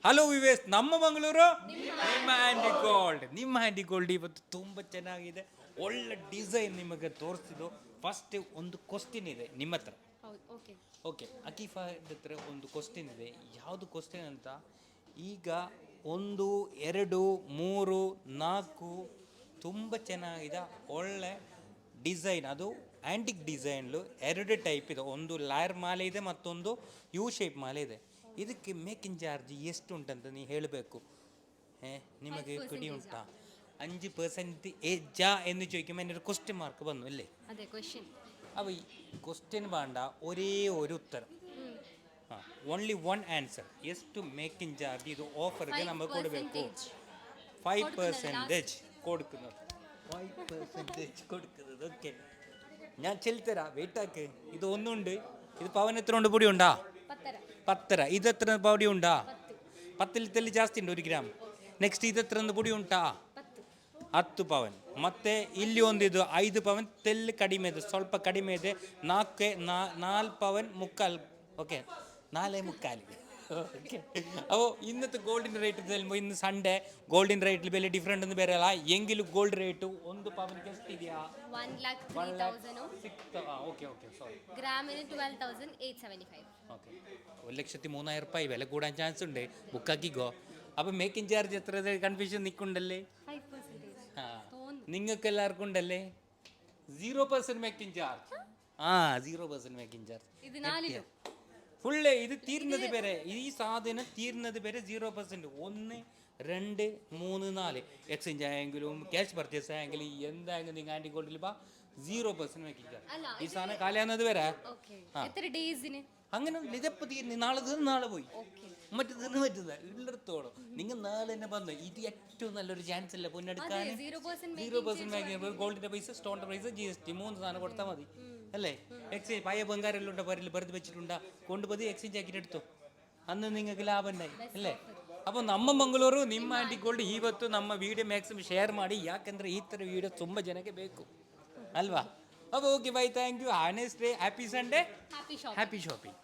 Hello ವಿವೇಸ್, ನಮ್ಮ ಮಂಗಳೂರು ನಿಮ್ಮ handy gold. ನಿಮ್ಮ ಹ್ಯಾಂಡಿ ಗೋಲ್ಡ್ ಇವತ್ತು ತುಂಬ ಚೆನ್ನಾಗಿದೆ, ಒಳ್ಳೆ ಡಿಸೈನ್ ನಿಮಗೆ ತೋರಿಸಿದ್ದು. ಫಸ್ಟ್ ಒಂದು ಕ್ವಶ್ಚನ್ ಇದೆ ನಿಮ್ಮ ಹತ್ರ. ಓಕೆ, ಅಕೀಫಾ ಹತ್ರ ಒಂದು ಕ್ವಶ್ಚನ್ ಇದೆ. ಯಾವುದು ಕ್ವಶ್ಚನ್ ಅಂತ, ಈಗ 1 2 3 4 ತುಂಬ ಚೆನ್ನಾಗಿದೆ, ಒಳ್ಳೆ ಡಿಸೈನ್. ಅದು ಆ್ಯಂಟಿಕ್ ಡಿಸೈನ್ಲು 2 ಟೈಪ್ ಇದೆ. ಒಂದು ಲಾಯರ್ ಮಾಲೆ ಇದೆ, ಮತ್ತೊಂದು ಯು ಶೇಪ್ ಮಾಲೆ ಇದೆ. ಇದಕ್ಕೆ ಮೇಕಿಂಗ್ ಚಾರ್ಜ್ ಎಷ್ಟು ಉಂಟಂತ ನೀವು ಹೇಳಬೇಕು. ನಿಮಗೆ ಕಡಿ ಉಂಟಾ? 5% ಏಜಾ ಎಂದು ചോദിക്കുമ്പോൾ എൻ്റെ ഒരു ക്വസ്റ്റ്യൻ മാർക്ക് വന്നു അല്ലേ? അതെ, ക്വസ്റ്റ്യൻ. അപ്പോൾ ഈ ക്വസ്റ്റ്യൻ വേണ്ട, ഒരേ ഒരു ഉത്തരം. Only one answer. ಎಷ್ಟು ಮೇಕಿಂಗ್ ಚಾರ್ಜ್ ಇದು ಆಫರ್ಗೆ ನಮಗೆ ಕೊಡಬೇಕು? 5% കൊടുക്കുന്നത്. 5% കൊടുക്കുന്നത്. ഓക്കെ, ഞാൻ ചെലുത്തരാ, വെയിറ്റ് ആക്ക്. ഇത് ഒന്നുണ്ട്. ഇത് പവൻ എത്ര ഉണ്ട്? പൊടി ഉണ്ടാ? 10. ഇത് എത്ര പൊടി ഉണ്ടാ? 10 തെല്ല് ಜಾಸ್ತಿ ഉണ്ട് 1 ഗ്രാം. ನೆಕ್ಸ್ಟ್ ಇದು ಎತ್ರ പൊടി ಉಂಟಾ? 10 ಪವನ್. ಮತ್ತೆ ಇಲ್ಲಿ ಒಂದಿದು 5 ಪವನ್ ತೆಲ್ಲು ಕಡಿಮೆ ಇದೆ, ಸ್ವಲ್ಪ ಕಡಿಮೆ ಇದೆ. 4 ಪವನ್ ಮುಕ್ಕಾಲು. ಓಕೆ, 4 ಮುಕ್ಕಾಲು. ಓಕೆ, അപ്പോൾ ഇന്നത്തെ ഗോൾഡിൻ്റെ റേറ്റ് ചെല്ലുമ്പോൾ ഇന്ന് സൺഡേ ഗോൾഡിൻ്റെ റേറ്റിൽ വലിയ ഡിഫറെൻ്റ് ഒന്നും വരില്ല. എങ്കിലും gold rate 1 പവനിക്ക് എസ്റ്റിದೆಯಾ? 1,03,000. Okay okay, sorry. ഗ്രാമിന് 12,875. ഓക്കെ, 1,03,000 രൂപ വില കൂടാൻ ചാൻസ് ഉണ്ട്. ബുക്കാക്കിക്കോ. അപ്പം മേക്കിംഗ് ചാർജ് എത്ര കൺഫ്യൂഷൻ നിൽക്കുന്നുണ്ടല്ലേ? 5%. നിങ്ങൾക്ക് എല്ലാവർക്കും ഉണ്ടല്ലേ 0% മേക്കിംഗ് ചാർജ്? 0% making charge. ഇത് 4 ഫുള്ള് ഇത് തീരുന്നത് വരെ, ഈ സാധനം തീരുന്നത് വരെ 0%. 1 2 3 4 എക്സ്ചേഞ്ച് ആയെങ്കിലും ക്യാഷ് പർച്ചേസ് ആയെങ്കിലും എന്തായെങ്കിലും നിങ്ങൾ ആൻറ്റി ഗോൾഡിൽ 0% മേക്കിംഗ് ചാർജ്. ഈ സാധനം കാലിയാകുന്നത് വരെ അങ്ങനെ ഇതെപ്പോൾ തീരുന്നു? നാളെ തീർന്ന് നാളെ പോയി, മറ്റു തീർന്ന് പറ്റുന്ന ഉള്ളിടത്തോളം നിങ്ങൾ നാളെ തന്നെ വന്നു. ഇത് ഏറ്റവും നല്ലൊരു ചാൻസ് അല്ലേ പൊന്നെടുക്കാൻ. 0% മേക്കിംഗ്. ഗോൾഡിൻ്റെ പൈസ, സ്റ്റോണിൻ്റെ പൈസ, GST 3 സാധനം കൊടുത്താൽ മതി അല്ലേ? എക്സ്ചേഞ്ച് പഴയ ബംഗാരെല്ലാം ഉണ്ട്, പരൽ വെറുതെ വെച്ചിട്ടുണ്ടാ, കൊണ്ടുപോയി എക്സ്ചേഞ്ച് ആക്കിയിട്ട് എടുത്തു. ಅನ್ನು നിങ്ങൾക്ക് ಲಾಭ ഉണ്ടായി ಅല്ലേ? അപ്പോൾ ನಮ್ಮ ಮಂಗಳೂರು ನಿಮ್ಮ ಆಂಟಿ ಗೋಲ್ಡ್ ಇವತ್ತು ನಮ್ಮ ವಿಡಿಯೋ ಮ್ಯಾಕ್ಸಿಮಮ್ ಶೇರ್ ಮಾಡಿ, ಯಾಕಂದರೆ ಈ ಥರ ವಿಡಿಯೋ ತುಂಬ ಜನಕ್ಕೆ ಬೇಕು ಅಲ್ವಾ? അപ്പോൾ okay, bye, thank you. Have a nice day, happy Sunday, happy shopping.